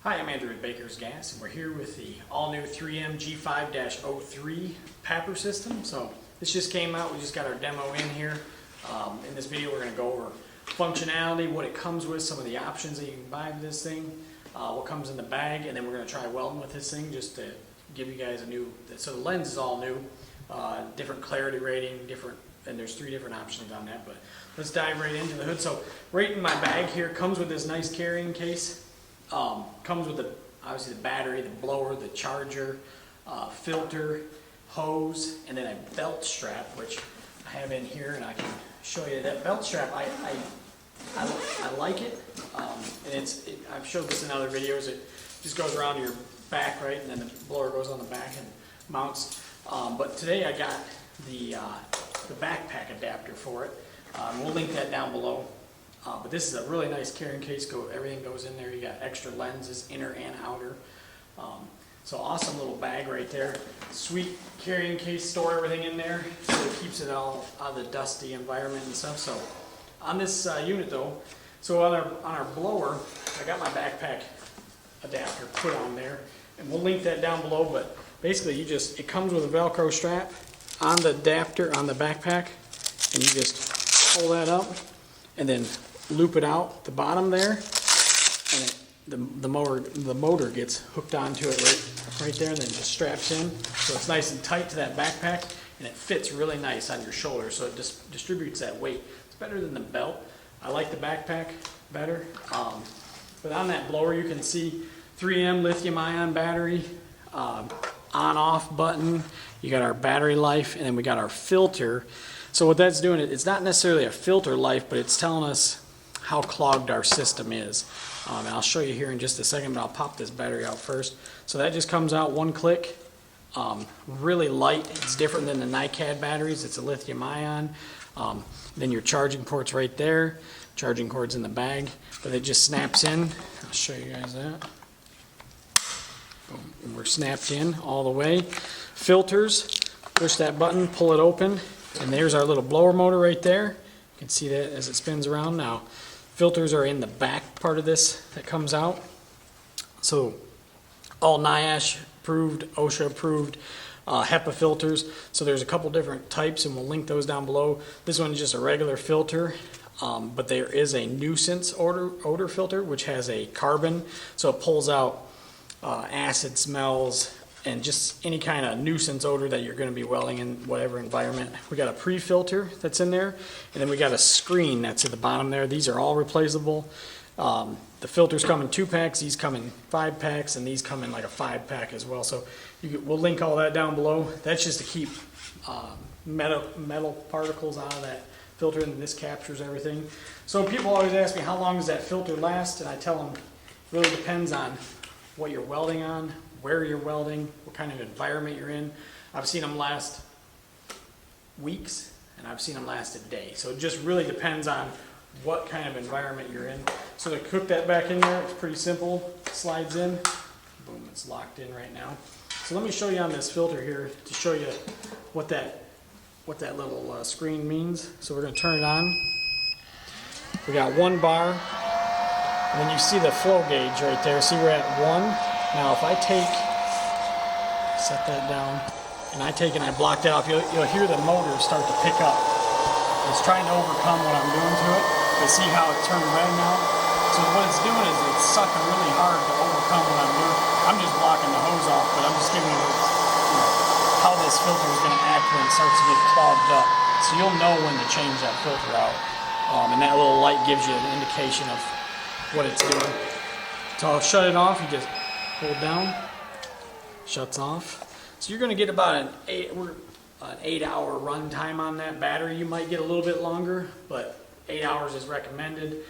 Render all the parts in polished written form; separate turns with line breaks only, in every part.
Hi, I'm Andrew with Baker's Gas, and we're here with the all-new 3M G5-03 PAPR system. So this just came out. We just got our demo in here. In this video, we're going to go over functionality, what it comes with, some of the options that you can buy with this thing, what comes in the bag, and then we're going to try welding with this thing just to give you guys a new. So the lens is all new, different clarity rating, and there's 3 different options on that. But let's dive right into the hood. So right in my bag here comes with this nice carrying case. Comes with obviously the battery, the blower, the charger, filter, hose, and then a belt strap, which I have in here, and I can show you that belt strap. I like it, and I've showed this in other videos. It just goes around your back, right, and then the blower goes on the back and mounts. But today I got the backpack adapter for it. We'll link that down below. But this is a really nice carrying case. Everything goes in there. You got extra lenses, inner and outer. So awesome little bag right there. Sweet carrying case, store everything in there. So it keeps it all out of the dusty environment and stuff. So on this unit though, so on our blower, I got my backpack adapter put on there, and we'll link that down below. But basically, it comes with a Velcro strap on the adapter on the backpack, and you just pull that up, and then loop it out the bottom there, and the motor gets hooked onto it right there, and then just straps in. So it's nice and tight to that backpack, and it fits really nice on your shoulder, so it just distributes that weight. It's better than the belt. I like the backpack better. But on that blower, you can see 3M lithium-ion battery, on-off button. You got our battery life, and then we got our filter. So what that's doing, it's not necessarily a filter life, but it's telling us how clogged our system is. And I'll show you here in just a second, but I'll pop this battery out first. So that just comes out one click. Really light. It's different than the NiCad batteries. It's a lithium ion. Then your charging port's right there. Charging cord's in the bag, but it just snaps in. I'll show you guys that. Boom. And we're snapped in all the way. Filters, push that button, pull it open, and there's our little blower motor right there. You can see that as it spins around. Now, filters are in the back part of this that comes out. So all NIOSH approved, OSHA approved, HEPA filters. So there's a couple different types, and we'll link those down below. This one is just a regular filter, but there is a nuisance odor filter, which has a carbon, so it pulls out acid smells and just any kind of nuisance odor that you're going to be welding in whatever environment. We got a pre-filter that's in there, and then we got a screen that's at the bottom there. These are all replaceable. The filters come in 2-packs, these come in 5-packs, and these come in like a 5-pack as well. So we'll link all that down below. That's just to keep metal particles out of that filter, and this captures everything. So people always ask me, how long does that filter last? And I tell them, it really depends on what you're welding on, where you're welding, what kind of environment you're in. I've seen them last weeks, and I've seen them last a day. So it just really depends on what kind of environment you're in. So to cook that back in there, it's pretty simple. Slides in, boom, it's locked in right now. So let me show you on this filter here to show you what that little screen means. So we're going to turn it on. We got 1 bar, and then you see the flow gauge right there. See, we're at 1. Now if I set that down, and I block that off, you'll hear the motor start to pick up. It's trying to overcome what I'm doing to it. But see how it turned red now? So what it's doing is it's sucking really hard to overcome what I'm doing. I'm just blocking the hose off, but I'm just giving you how this filter is going to act when it starts to get clogged up. So you'll know when to change that filter out. And that little light gives you an indication of what it's doing. So I'll shut it off. You just hold down, shuts off. So you're going to get about an 8-hour run time on that battery. You might get a little bit longer, but 8 hours is recommended.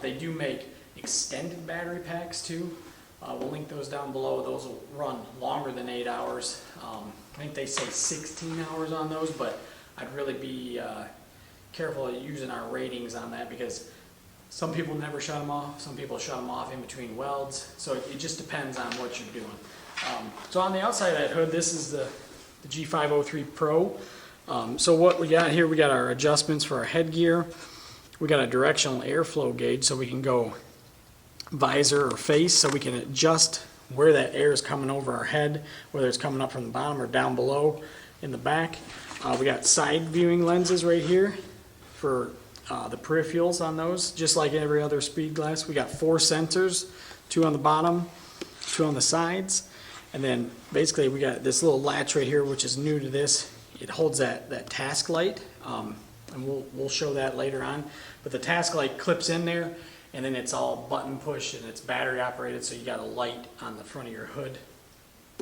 They do make extended battery packs too. We'll link those down below. Those will run longer than 8 hours. I think they say 16 hours on those, but I'd really be careful at using our ratings on that, because some people never shut them off. Some people shut them off in between welds. So it just depends on what you're doing. So on the outside of that hood, this is the G5-03 Pro. So what we got here, we got our adjustments for our headgear. We got a directional airflow gauge, so we can go visor or face, so we can adjust where that air is coming over our head, whether it's coming up from the bottom or down below in the back. We got side viewing lenses right here for the peripherals on those, just like every other Speedgla. We got 4 sensors, 2 on the bottom, 2 on the sides, and then basically we got this little latch right here, which is new to this. It holds that task light, and we'll show that later on. But the task light clips in there, and then it's all button push and it's battery operated, so you got a light on the front of your hood.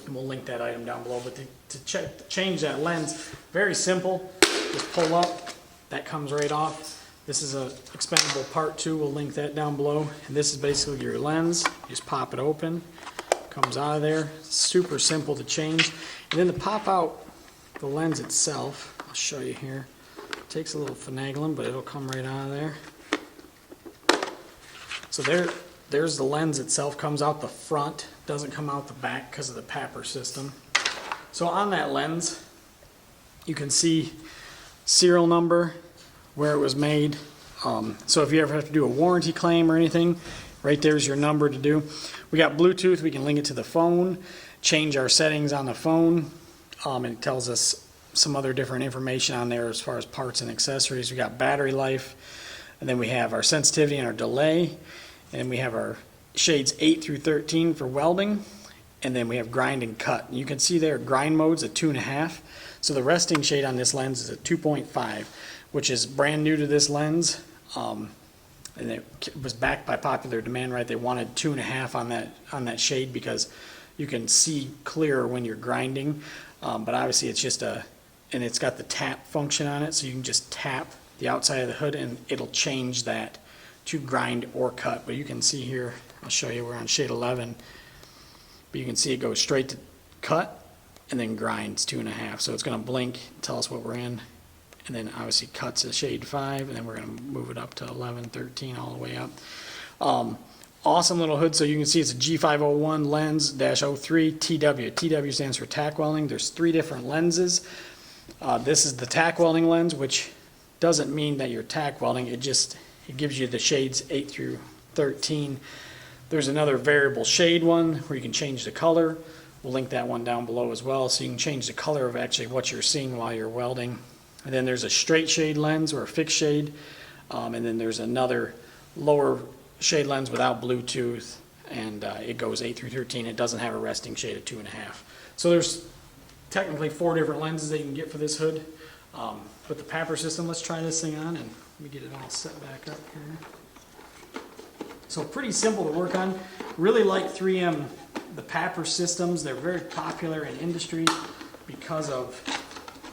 And we'll link that item down below. But to change that lens, very simple. Just pull up, that comes right off. This is a expendable part too. We'll link that down below. And this is basically your lens. You just pop it open, comes out of there. Super simple to change. And then to pop out the lens itself, I'll show you here. It takes a little finagling, but it'll come right out of there. So there's the lens itself, comes out the front, doesn't come out the back because of the PAPR system. So on that lens, you can see serial number, where it was made. So if you ever have to do a warranty claim or anything, right there's your number to do. We got Bluetooth, we can link it to the phone, change our settings on the phone, and it tells us some other different information on there as far as parts and accessories. We got battery life, and then we have our sensitivity and our delay, and then we have our shades 8 through 13 for welding, and then we have grind and cut. And you can see there grind mode's a 2.5, so the resting shade on this lens is a 2.5, which is brand new to this lens, and it was backed by popular demand, right? They wanted 2.5 on that shade because you can see clearer when you're grinding, but obviously it's just and it's got the tap function on it, so you can just tap the outside of the hood and it'll change that to grind or cut. But you can see here, I'll show you, we're on shade 11, but you can see it goes straight to cut and then grinds 2.5. So it's going to blink, tell us what we're in, and then obviously cuts to shade 5, and then we're going to move it up to 11, 13, all the way up. Awesome little hood. So you can see it's a G501 lens -03 TW. TW stands for tack welding. There's 3 different lenses. This is the tack welding lens, which doesn't mean that you're tack welding. It gives you the shades 8 through 13. There's another variable shade one where you can change the color. We'll link that one down below as well, so you can change the color of actually what you're seeing while you're welding. And then there's a straight shade lens or a fixed shade, and then there's another lower shade lens without Bluetooth, and it goes 8 through 13. It doesn't have a resting shade of 2.5. So there's technically 4 different lenses that you can get for this hood. But the PAPR system, let's try this thing on and let me get it all set back up here. So pretty simple to work on. Really like 3M, the PAPR systems. They're very popular in industry because of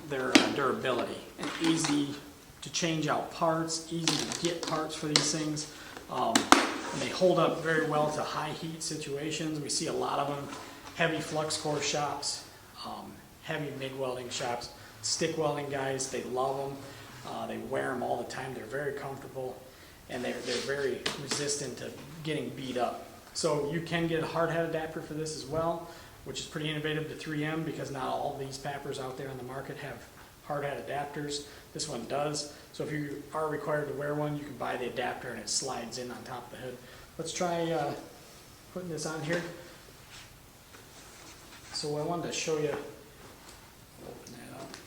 their durability and easy to change out parts, easy to get parts for these things. And they hold up very well to high heat situations. We see a lot of them, heavy flux core shops, heavy MIG welding shops, stick welding guys, they love them. They wear them all the time. They're very comfortable, and they're very resistant to getting beat up. So you can get a hard hat adapter for this as well, which is pretty innovative to 3M because not all these PAPRs out there on the market have hard hat adapters. This one does. So if you are required to wear one, you can buy the adapter and it slides in on top of the hood. Let's try putting this on here. So I wanted to show you, open that up.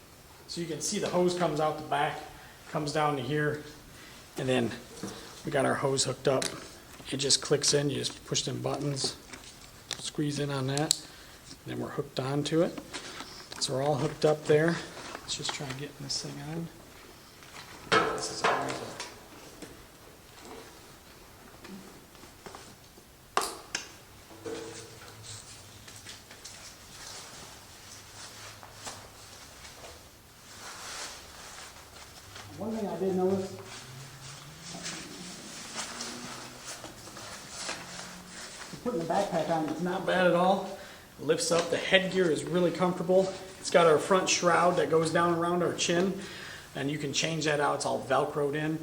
So you can see the hose comes out the back, comes down to here, and then we got our hose hooked up. It just clicks in, you just push them buttons, squeeze in on that, and then we're hooked onto it. So we're all hooked up there. Let's just try getting this thing on. This is ours. One thing I did notice, putting the backpack on, it's not bad at all. It lifts up, the headgear is really comfortable. It's got our front shroud that goes down around our chin, and you can change that out. It's all Velcroed in.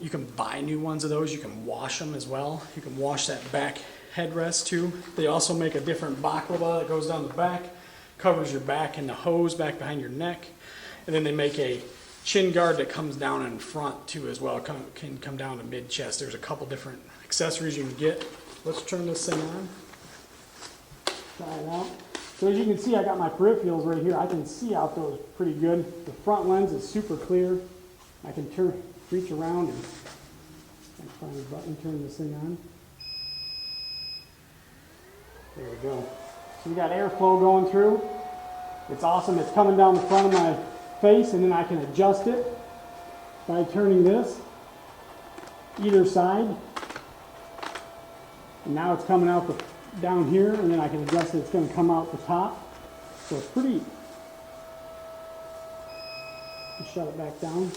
You can buy new ones of those. You can wash them as well. You can wash that back headrest too. They also make a different baklava that goes down the back, covers your back and the hose back behind your neck. And then they make a chin guard that comes down in front too as well. Can come down to mid chest. There's a couple different accessories you can get. Let's turn this thing on. Try it out. So as you can see, I got my peripherals right here. I can see out those pretty good. The front lens is super clear. I can reach around and find the button, turn this thing on. There we go. So we got airflow going through. It's awesome. It's coming down the front of my face, and then I can adjust it by turning this either side. And now it's coming out down here, and then I can adjust it. It's going to come out the top. So it's pretty. Shut it back down.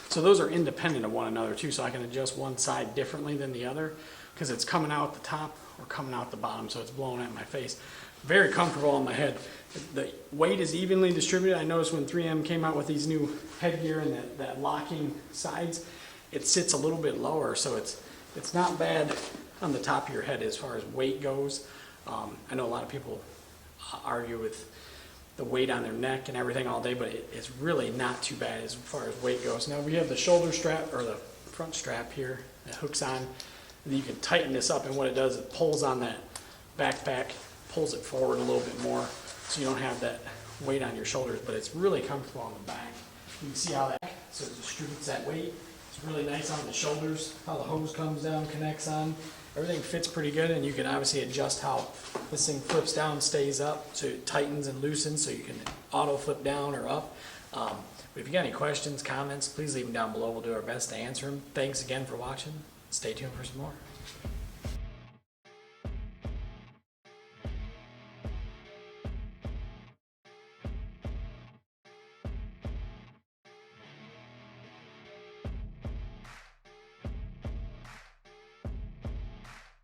So those are independent of one another too, so I can adjust one side differently than the other because it's coming out the top or coming out the bottom, so it's blowing at my face. Very comfortable on my head. The weight is evenly distributed. I noticed when 3M came out with these new headgear and that locking sides, it sits a little bit lower, so it's not bad on the top of your head as far as weight goes. I know a lot of people argue with the weight on their neck and everything all day, but it's really not too bad as far as weight goes. Now we have the shoulder strap, or the front strap here, that hooks on, and then you can tighten this up, and what it does, it pulls on that backpack, pulls it forward a little bit more, so you don't have that weight on your shoulders, but it's really comfortable on the back. You can see how that, so it distributes that weight. It's really nice on the shoulders, how the hose comes down, connects on. Everything fits pretty good, and you can obviously adjust how this thing flips down, stays up, so it tightens and loosens, so you can auto flip down or up. But if you got any questions, comments, please leave them down below. We'll do our best to answer them. Thanks again for watching. Stay tuned for some more.